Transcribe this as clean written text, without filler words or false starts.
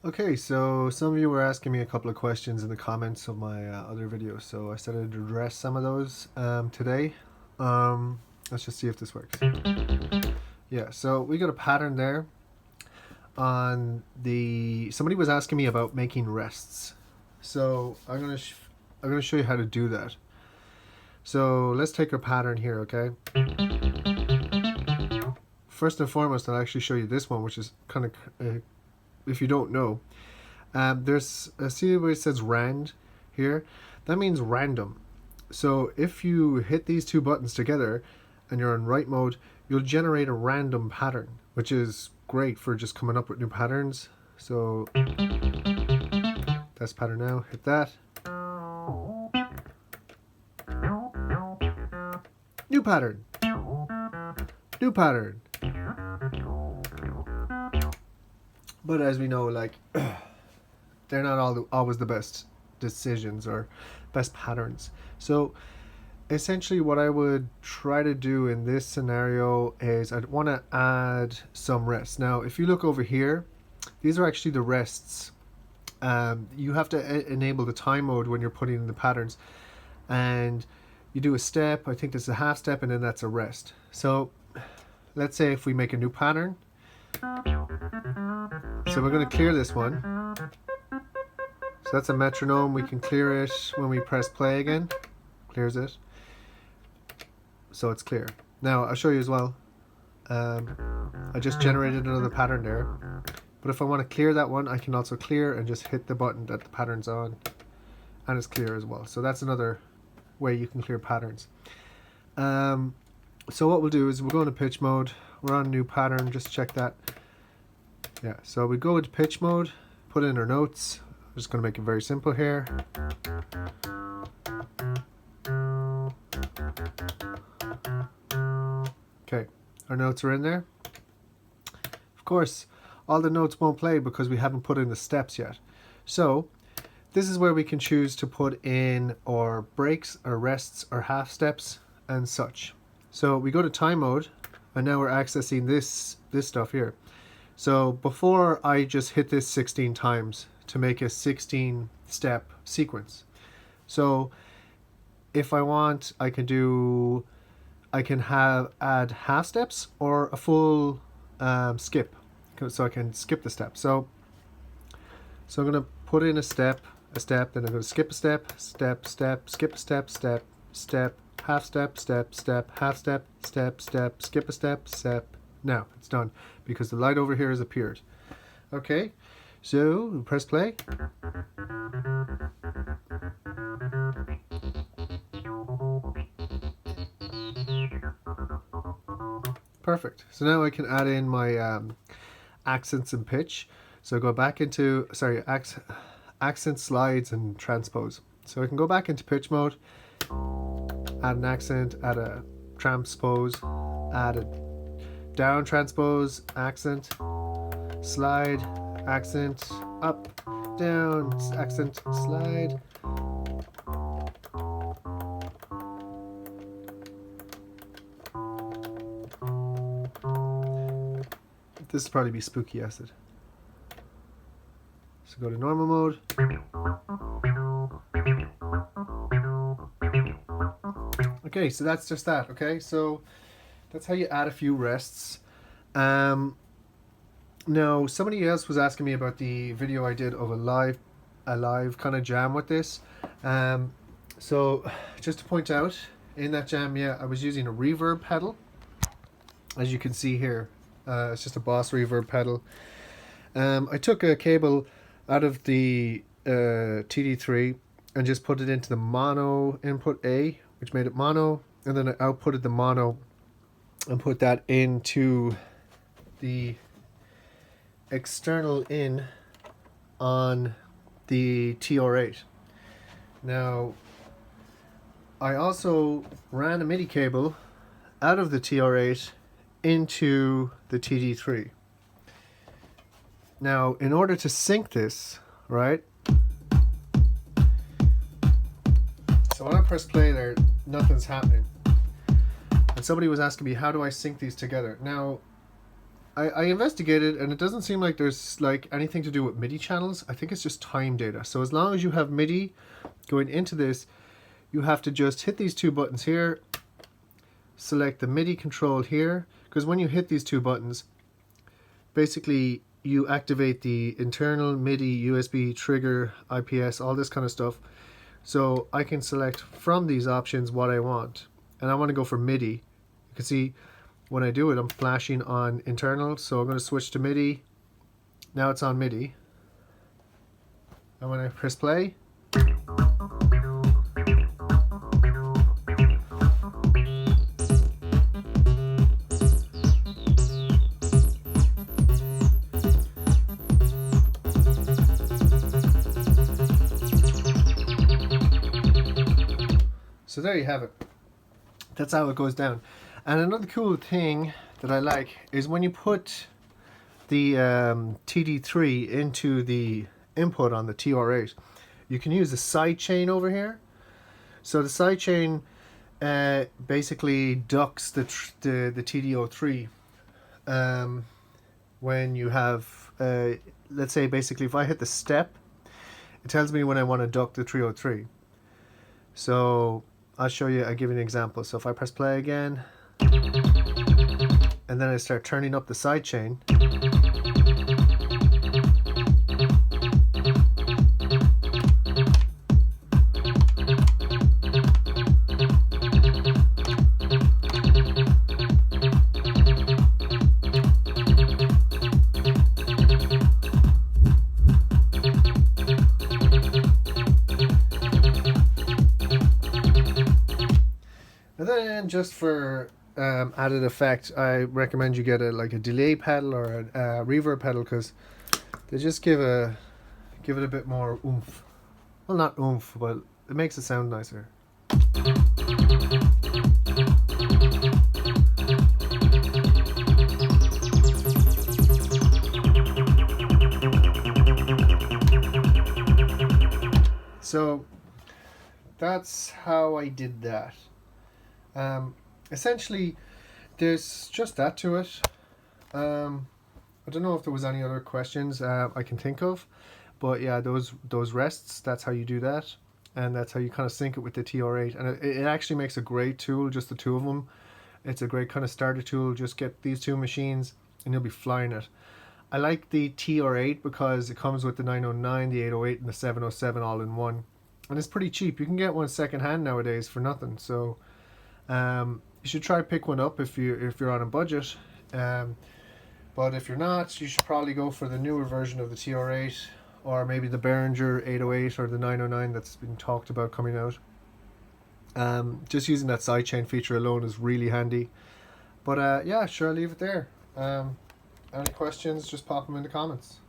Okay, so some of you were asking me a couple of questions in the comments of my other videos, so I started to address some of those today. Let's just see if this works. Yeah, so we got a pattern there on the. Somebody was asking me about making rests, so I'm gonna show you how to do that. So let's take our pattern here, okay? First and foremost, I'll actually show you this one, which is kind of if you don't know. There's see where it says rand here, that means random. So if you hit these two buttons together and you're in write mode, you'll generate a random pattern, which is great for just coming up with new patterns. So that's pattern now, hit that, new pattern, new pattern. But as we know, like they're not always the best decisions or best patterns. So essentially what I would try to do in this scenario is I'd want to add some rests. Now if you look over here, these are actually the rests. You have to enable the time mode when you're putting in the patterns, and you do a step, I think there's a half step, and then that's a rest. So let's say if we make a new pattern, so we're going to clear this one. So that's a metronome. We can clear it when we press play again. Clears it. So it's clear. Now I'll show you as well. I just generated another pattern there. But if I want to clear that one, I can also clear and just hit the button that the pattern's on. And it's clear as well. So that's another way you can clear patterns. So what we'll do is we'll go into pitch mode. We're on new pattern. Just check that. Yeah, so we go into pitch mode, put in our notes. I'm just going to make it very simple here. Okay, our notes are in there. Of course, all the notes won't play because we haven't put in the steps yet. So this is where we can choose to put in our breaks, our rests, our half steps, and such. So we go to time mode, and now we're accessing this stuff here. So before I just hit this 16 times to make a 16 step sequence. So if I want, I can add half steps or a full skip. So I can skip the step. So I'm going to put in a step, then I'm going to skip a step, skip a step, half step, half step, skip a step. Now it's done because the light over here has appeared. Okay, so press play. Perfect. So now I can add in my accents and pitch. So go back into, accent, slides, and transpose. So I can go back into pitch mode, add an accent, add a transpose, add a down transpose, accent, slide, accent, up, down, accent, slide. This will probably be spooky acid. So go to normal mode. Okay, so that's just that. Okay, so that's how you add a few rests. Now somebody else was asking me about the video I did of a live kind of jam with this. So just to point out, in that jam, yeah, I was using a reverb pedal, as you can see here. It's just a Boss reverb pedal. I took a cable out of the TD3 and just put it into the mono input A, which made it mono, and then I outputted the mono and put that into the external in on the TR8. Now I also ran a MIDI cable out of the TR8 into the TD3. Now in order to sync this, right, so when I press play there, nothing's happening. And somebody was asking me, how do I sync these together? Now I investigated, and it doesn't seem like there's like anything to do with MIDI channels. I think it's just time data. So as long as you have MIDI going into this, you have to just hit these two buttons here, select the MIDI control here, because when you hit these two buttons, basically you activate the internal MIDI, USB, trigger, IPS, all this kind of stuff. So I can select from these options what I want, and I want to go for MIDI. You can see when I do it, I'm flashing on internal, so I'm going to switch to MIDI. Now it's on MIDI. And when I press play, so there you have it. That's how it goes down. And another cool thing that I like is when you put the TD3 into the input on the TR8, you can use the sidechain over here. So the sidechain basically ducks the TD03 when you have, let's say basically if I hit the step, it tells me when I want to duck the 303. So I'll show you, I'll give you an example. So if I press play again, and then I start turning up the sidechain, and then just for added effect, I recommend you get a delay pedal or a reverb pedal, because they just give it a bit more oomph. Well, not oomph, but it makes it sound nicer. So that's how I did that. Essentially, there's just that to it. I don't know if there was any other questions I can think of, but yeah, those rests, that's how you do that, and that's how you kind of sync it with the TR8, and it actually makes a great tool, just the two of them. It's a great kind of starter tool. Just get these two machines and you'll be flying it. I like the TR8 because it comes with the 909, the 808, and the 707 all in one, and it's pretty cheap. You can get one second hand nowadays for nothing, so you should try pick one up if you're on a budget. But if you're not, you should probably go for the newer version of the TR8, or maybe the Behringer 808 or the 909 that's been talked about coming out. Just using that sidechain feature alone is really handy. But yeah, sure, I'll leave it there. Any questions, just pop them in the comments.